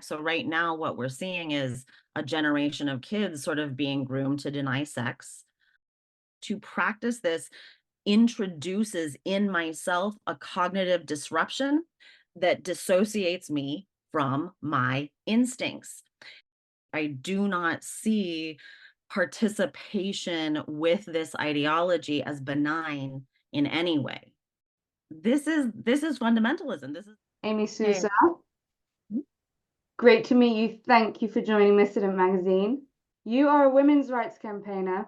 So right now, what we're seeing is a generation of kids sort of being groomed to deny sex. To practice this introduces in myself a cognitive disruption that dissociates me from my instincts. I do not see participation with this ideology as benign in any way. This is fundamentalism. This is Amy okay. Sousa, great to meet you. Thank you for joining Dissident Magazine. You are a women's rights campaigner.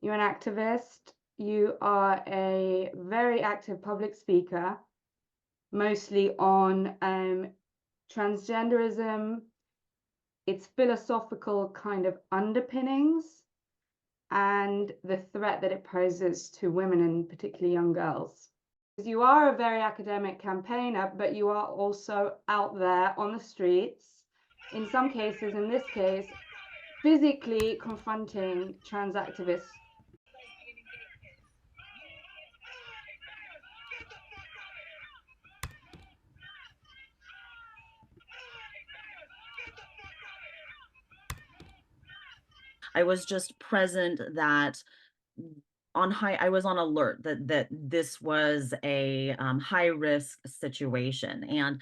You're an activist. You are a very active public speaker, mostly on transgenderism, its philosophical kind of underpinnings, and the threat that it poses to women and particularly young girls. You are a very academic campaigner, but you are also out there on the streets, in some cases, in this case, physically confronting trans activists. I was just present that I was on alert that this was a high risk situation. And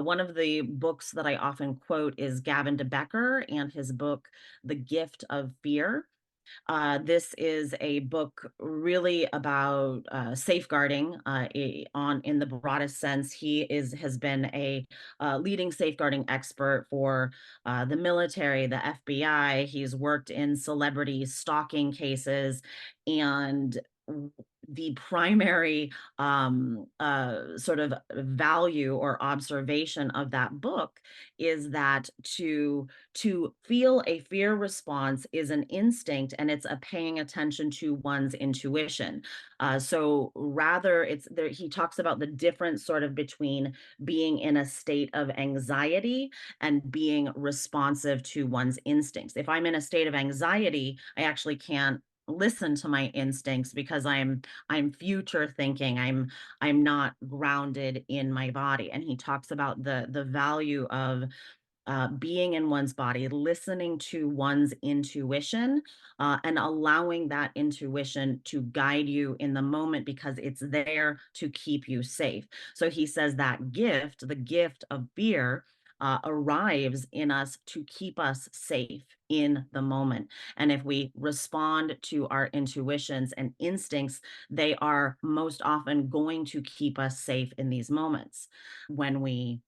one of the books that I often quote is Gavin de Becker and his book, The Gift of Fear. This is a book really about safeguarding in the broadest sense. Has been a leading safeguarding expert for the military, the FBI. He's worked in celebrity stalking cases, and the primary sort of value or observation of that book is that to feel a fear response is an instinct, and it's a paying attention to one's intuition. So rather, it's there. He talks about the difference sort of between being in a state of anxiety and being responsive to one's instincts. If I'm in a state of anxiety, I actually can't listen to my instincts because I'm future thinking. I'm not grounded in my body. And he talks about the value of being in one's body, listening to one's intuition, and allowing that intuition to guide you in the moment because it's there to keep you safe. So he says that the gift of fear, arrives in us to keep us safe in the moment. And if we respond to our intuitions and instincts, they are most often going to keep us safe in these moments. When we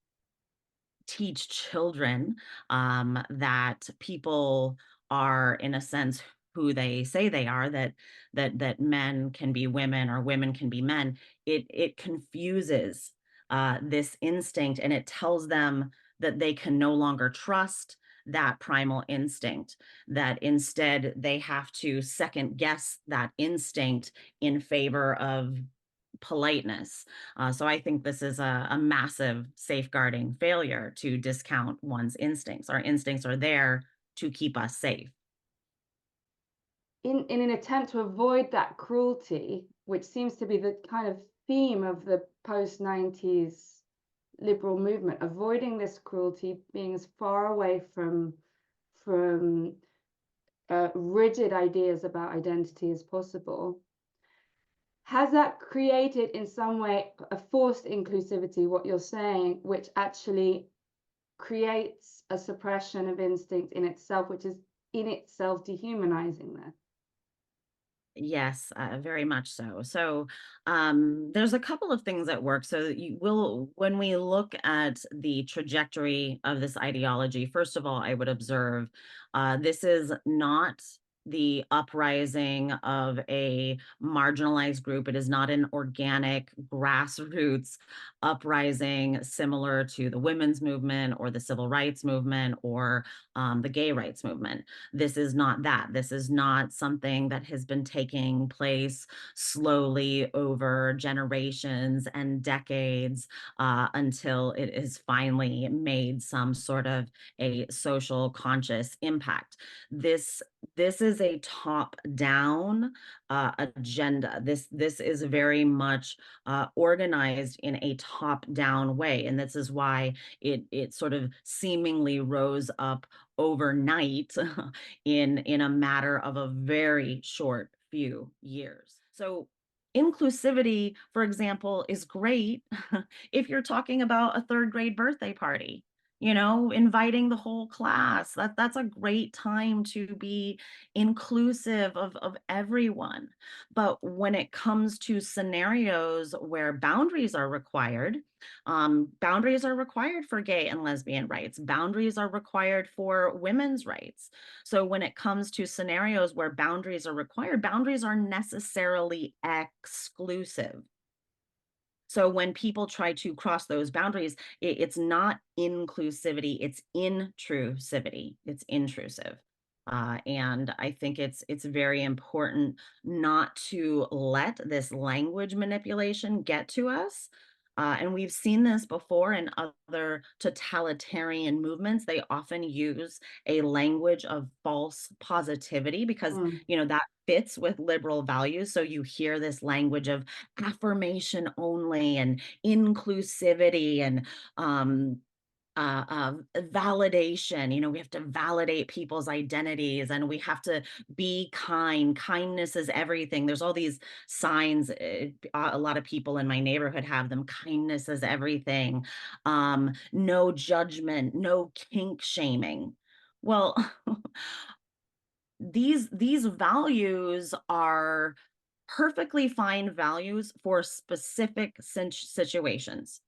teach children that people are, in a sense, who they say they are, that men can be women or women can be men, it confuses this instinct, and it tells them that they can no longer trust that primal instinct, that instead they have to second guess that instinct in favor of politeness. So I think this is a massive safeguarding failure to discount one's instincts. Our instincts are there to keep us safe. In an attempt to avoid that cruelty, which seems to be the kind of theme of the post-90s liberal movement, avoiding this cruelty, being as far away from rigid ideas about identity as possible. Has that created in some way a forced inclusivity, what you're saying, which actually creates a suppression of instinct in itself, which is in itself dehumanizing there? Yes, very much so. So there's a couple of things at work. So when we look at the trajectory of this ideology, first of all, I would observe this is not the uprising of a marginalized group. It is not an organic grassroots uprising similar to the women's movement or the civil rights movement or the gay rights movement. This is not that. This is not something that has been taking place slowly over generations and decades until it is finally made some sort of a social conscious impact. This This is a top-down, agenda. This is very much, organized in a top-down way, and this is why it sort of seemingly rose up overnight in a matter of a very short few years. So, inclusivity, for example, is great if you're talking about a 3rd grade birthday party, inviting the whole class. That's a great time to be inclusive of everyone. But when it comes to scenarios where boundaries are required for gay and lesbian rights. Boundaries are required for women's rights. So when it comes to scenarios where boundaries are required, boundaries are necessarily exclusive. So when people try to cross those boundaries, it's not inclusivity, it's intrusivity. It's intrusive. And I think it's very important not to let this language manipulation get to us. And we've seen this before in other totalitarian movements. They often use a language of false positivity because, Mm. that fits with liberal values. So you hear this language of affirmation only and inclusivity and validation. We have to validate people's identities and we have to be kind. Kindness is everything. There's all these signs. A lot of people in my neighborhood have them. Kindness is everything. No judgment, no kink shaming. Well, these values are perfectly fine values for specific situations.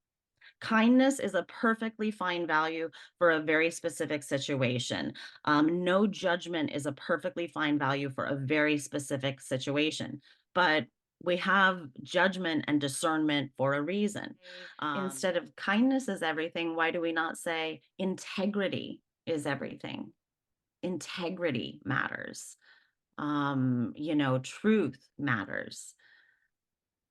Kindness is a perfectly fine value for a very specific situation. No judgment is a perfectly fine value for a very specific situation. But we have judgment and discernment for a reason. Instead of kindness is everything, why do we not say integrity is everything? Integrity matters. Truth matters.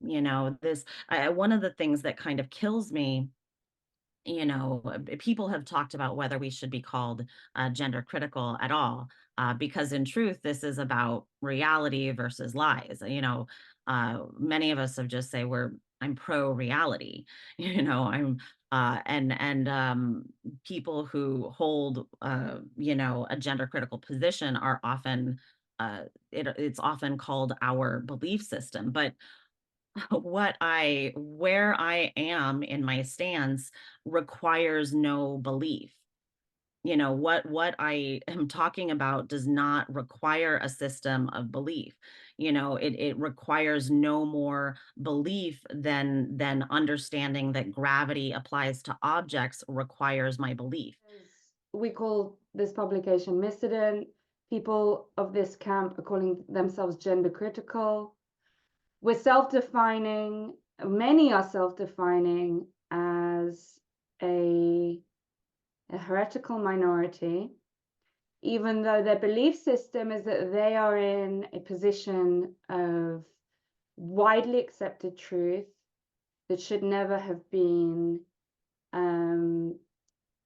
This one of the things that kind of kills me, people have talked about whether we should be called gender critical at all, because in truth, this is about reality versus lies. Many of us have just say I'm pro reality. I'm and people who hold a gender critical position are often it's often called our belief system, but where I am in my stance requires no belief. What I am talking about does not require a system of belief. It requires no more belief than understanding that gravity applies to objects requires my belief. We call this publication missident. People of this camp are calling themselves gender critical. We're self-defining, many are self-defining as a heretical minority, even though their belief system is that they are in a position of widely accepted truth that should never have been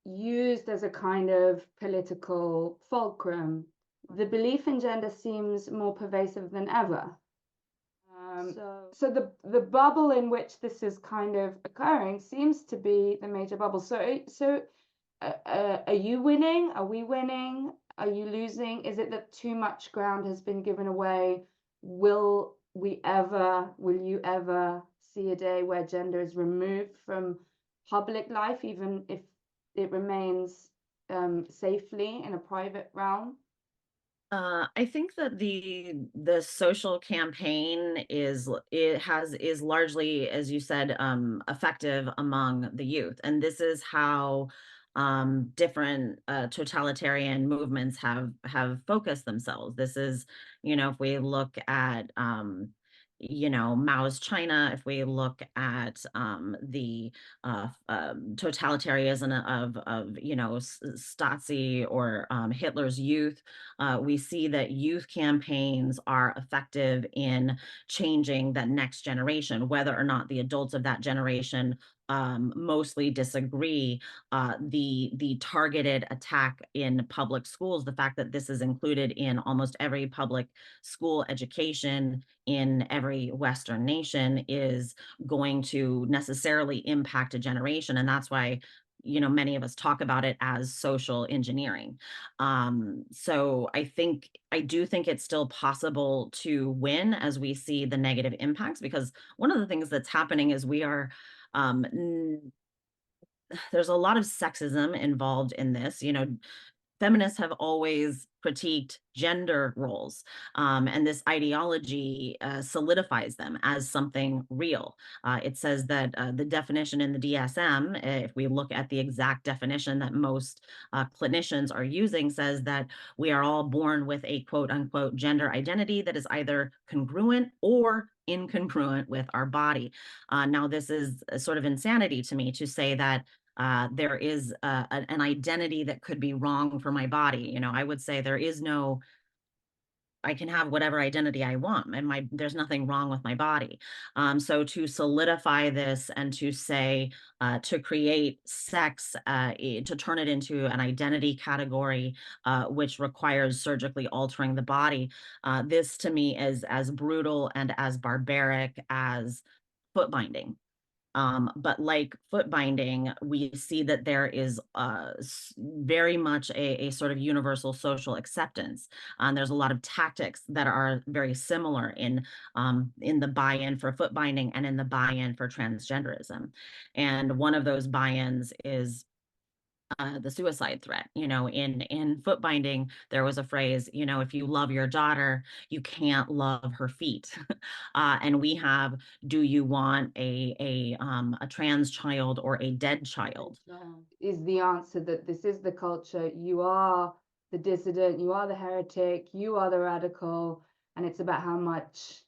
used as a kind of political fulcrum. The belief in gender seems more pervasive than ever. So the bubble in which this is kind of occurring seems to be the major bubble. Are you winning? Are we winning? Are you losing? Is it that too much ground has been given away? Will you ever see a day where gender is removed from public life, even if it remains safely in a private realm? I think that the social campaign is largely, as you said, effective among the youth, and this is how different totalitarian movements have focused themselves. This is, if we look at Mao's China, if we look at the totalitarianism of Stasi or Hitler's youth, we see that youth campaigns are effective in changing that next generation, whether or not the adults of that generation mostly disagree. The targeted attack in public schools, the fact that this is included in almost every public school education in every Western nation, is going to necessarily impact a generation, and that's why many of us talk about it as social engineering. So I do think it's still possible to win as we see the negative impacts, because one of the things that's happening is we are there's a lot of sexism involved in this. Feminists have always critiqued gender roles, and this ideology solidifies them as something real. It says that the definition in the DSM, if we look at the exact definition that most clinicians are using, says that we are all born with a quote unquote gender identity that is either congruent or incongruent with our body. Now, this is a sort of insanity to me to say that there is an identity that could be wrong for my body. I would say there is no, I can have whatever identity I want, and there's nothing wrong with my body. So to solidify this and to say, to create sex, to turn it into an identity category, which requires surgically altering the body, this to me is as brutal and as barbaric as foot binding. But like foot binding, we see that there is very much a sort of universal social acceptance. There's a lot of tactics that are very similar in the buy-in for foot binding and in the buy-in for transgenderism. And one of those buy-ins is the suicide threat. In foot binding, there was a phrase, if you love your daughter, you can't love her feet. And we have, do you want a trans child or a dead child? Is the answer that this is the culture? You are the dissident, you are the heretic, you are the radical, and it's about how much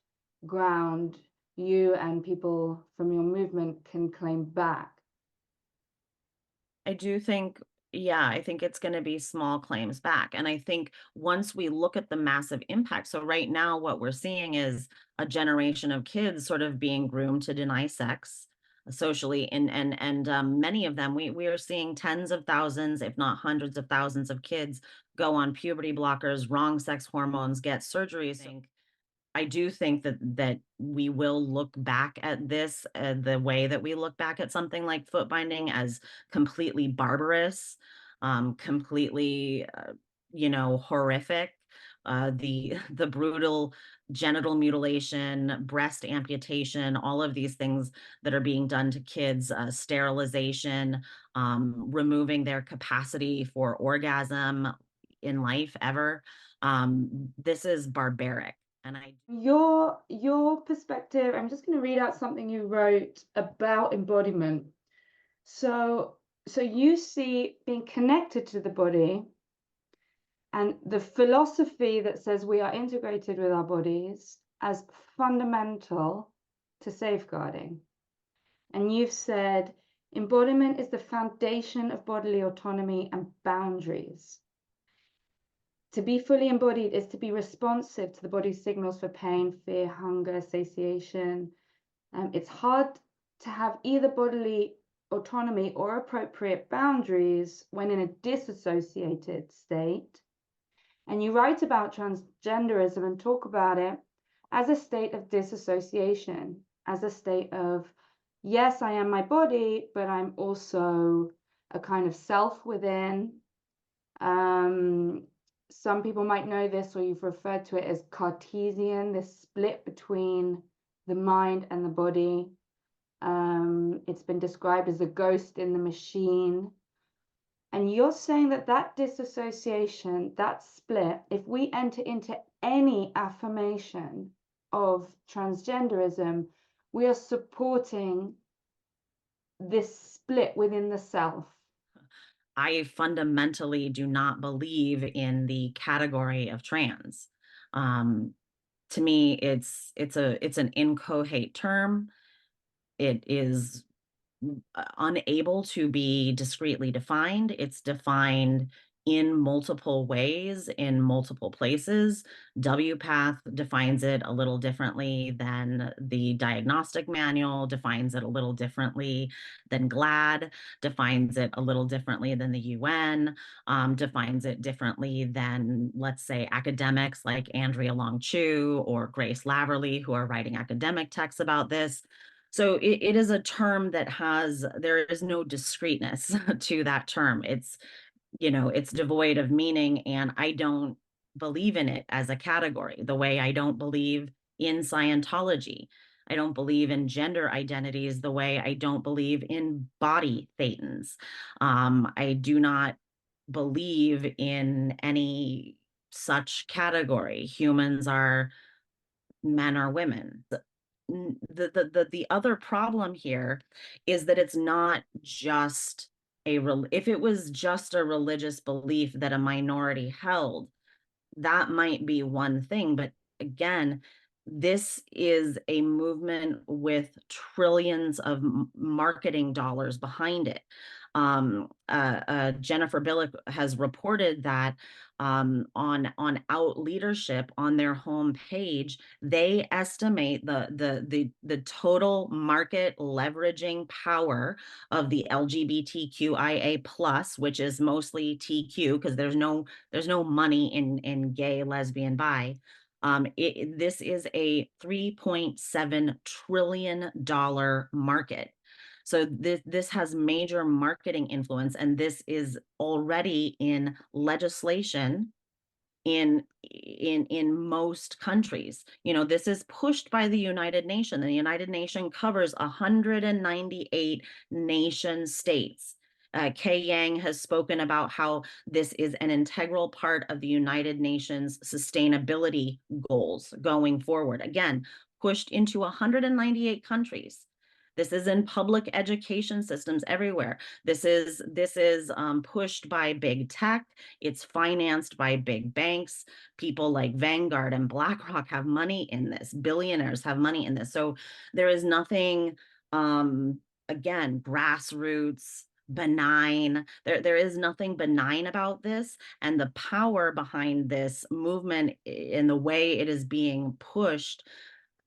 ground you and people from your movement can claim back. I do think, yeah, I think it's going to be small claims back. And I think once we look at the massive impact, so right now, what we're seeing is a generation of kids sort of being groomed to deny sex socially. And many of them, we are seeing tens of thousands, if not hundreds of thousands of kids go on puberty blockers, wrong sex hormones, get surgeries. I do think that we will look back at this the way that we look back at something like foot binding, as completely barbarous, completely, horrific. The brutal genital mutilation, breast amputation, all of these things that are being done to kids, sterilization, removing their capacity for orgasm in life ever. This is barbaric. And I Your perspective, I'm just going to read out something you wrote about embodiment. So you see being connected to the body and the philosophy that says we are integrated with our bodies as fundamental to safeguarding. And you've said embodiment is the foundation of bodily autonomy and boundaries. To be fully embodied is to be responsive to the body's signals for pain, fear, hunger, satiation. It's hard to have either bodily autonomy or appropriate boundaries when in a disassociated state. And you write about transgenderism and talk about it as a state of disassociation, as a state of, yes, I am my body, but I'm also a kind of self within. Some people might know this, or you've referred to it as Cartesian, this split between the mind and the body. It's been described as a ghost in the machine. And you're saying that that disassociation, that split, if we enter into any affirmation of transgenderism, we are supporting this split within the self. I fundamentally do not believe in the category of trans. Um, to me, it's an inchoate term. It is unable to be discreetly defined. It's defined in multiple ways in multiple places. WPATH defines it a little differently than the diagnostic manual, defines it a little differently than GLAD, defines it a little differently than the UN, defines it differently than, let's say, academics like Andrea Long Chu or Grace Laverly, who are writing academic texts about this. So it is a term that there is no discreteness to that term. It's devoid of meaning, and I don't believe in it as a category, the way I don't believe in Scientology. I don't believe in gender identities the way I don't believe in body thetans. I do not believe in any such category. Humans are men or women. The other problem here is that it's not just if it was just a religious belief that a minority held, that might be one thing. But again, this is a movement with trillions of marketing dollars behind it. Jennifer Billick has reported that on Out Leadership on their homepage, they estimate the total market leveraging power of the LGBTQIA plus, which is mostly TQ, because there's no money in gay, lesbian, bi. This is a $3.7 trillion market. So this has major marketing influence, and this is already in legislation in most countries. This is pushed by the United Nations. The United Nations covers 198 nation states. Kay Yang has spoken about how this is an integral part of the United Nations sustainability goals going forward. Again, pushed into 198 countries. This is in public education systems everywhere. This is pushed by big tech. It's financed by big banks. People like Vanguard and BlackRock have money in this. Billionaires have money in this. So there is nothing, again, grassroots, benign. There is nothing benign about this. And the power behind this movement in the way it is being pushed,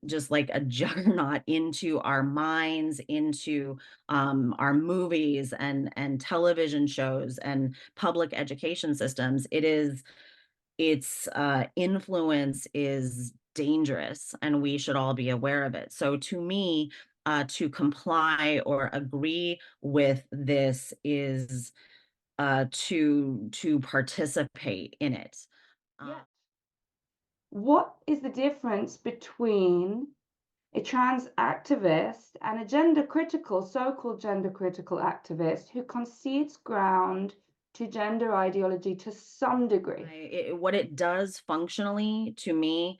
just like a juggernaut, into our minds, into our movies and television shows and public education systems. Its influence is dangerous, and we should all be aware of it. So to me, to comply or agree with this is to participate in it. Yet, what is the difference between a trans activist and a gender critical, so-called gender critical activist who concedes ground to gender ideology to some degree? What it does functionally to me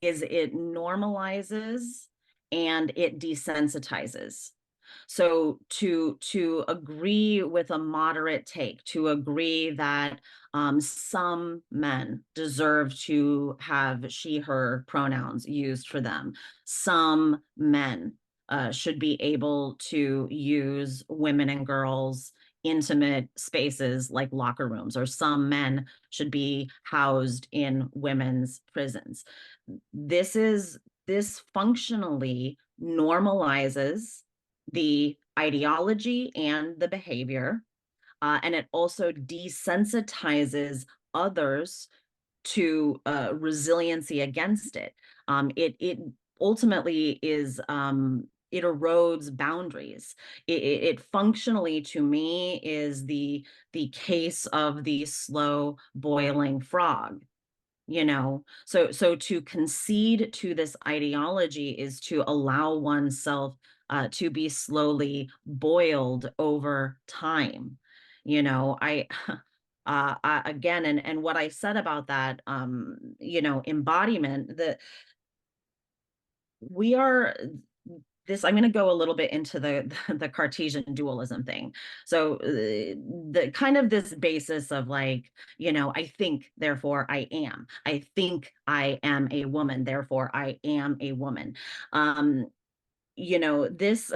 is it normalizes and it desensitizes. So to agree with a moderate take, to agree that some men deserve to have she, her pronouns used for them, some men should be able to use women and girls intimate spaces like locker rooms, or some men should be housed in women's prisons. This functionally normalizes the ideology and the behavior, and it also desensitizes others to resiliency against it. It ultimately is it erodes boundaries. It functionally, to me, is the case of the slow boiling frog. So to concede to this ideology is to allow oneself to be slowly boiled over time. I again, and what I said about that, embodiment, that we are this. I'm going to go a little bit into the Cartesian dualism thing. So the kind of this basis of, like, I think, therefore I am. I think I am a woman, therefore I am a woman. this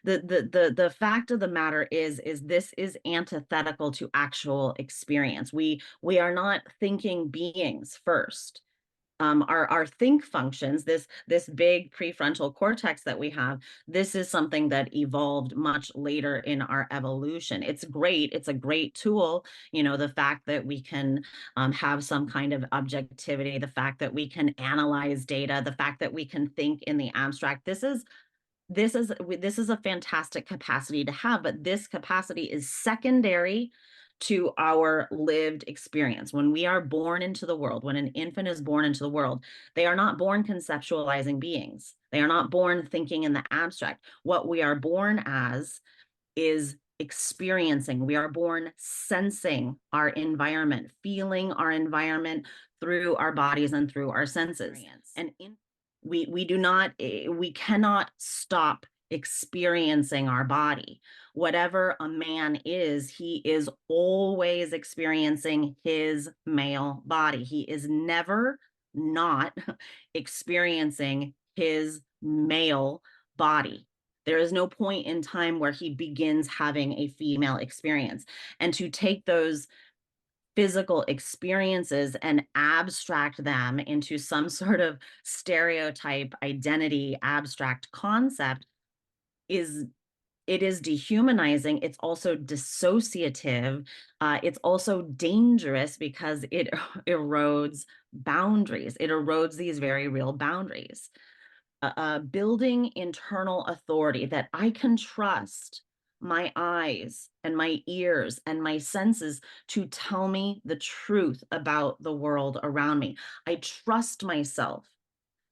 the fact of the matter is this is antithetical to actual experience. We are not thinking beings first. Our think functions, this big prefrontal cortex that we have, this is something that evolved much later in our evolution. It's great. It's a great tool. The fact that we can have some kind of objectivity, the fact that we can analyze data, the fact that we can think in the abstract. This is a fantastic capacity to have, but this capacity is secondary to our lived experience. When we are born into the world, when an infant is born into the world, they are not born conceptualizing beings. They are not born thinking in the abstract. What we are born as is experiencing. We are born sensing our environment, feeling our environment through our bodies and through our senses. And we cannot stop experiencing our body. Whatever a man is, he is always experiencing his male body. He is never not experiencing his male body. There is no point in time where he begins having a female experience. And to take those physical experiences and abstract them into some sort of stereotype identity abstract concept is it is dehumanizing. It's also dissociative. It's also dangerous because it erodes boundaries. It erodes these very real boundaries. Building internal authority that I can trust my eyes and my ears and my senses to tell me the truth about the world around me. I trust myself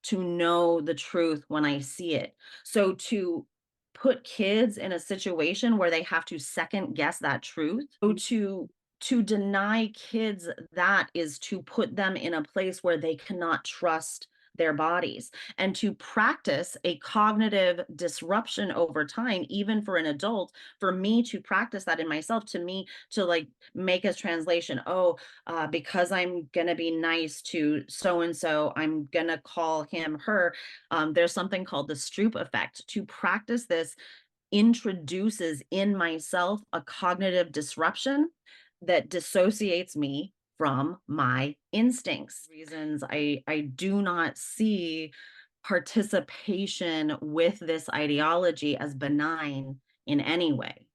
to know the truth when I see it. So to put kids in a situation where they have to second guess that truth, so to deny kids that is to put them in a place where they cannot trust their bodies, and to practice a cognitive disruption over time, even for an adult, for me to practice that in myself, to me to like make a translation. Oh, because I'm gonna be nice to so and so, I'm gonna call him her. There's something called the Stroop effect. To practice this introduces in myself a cognitive disruption that dissociates me from my instincts. Reasons I do not see participation with this ideology as benign in any way.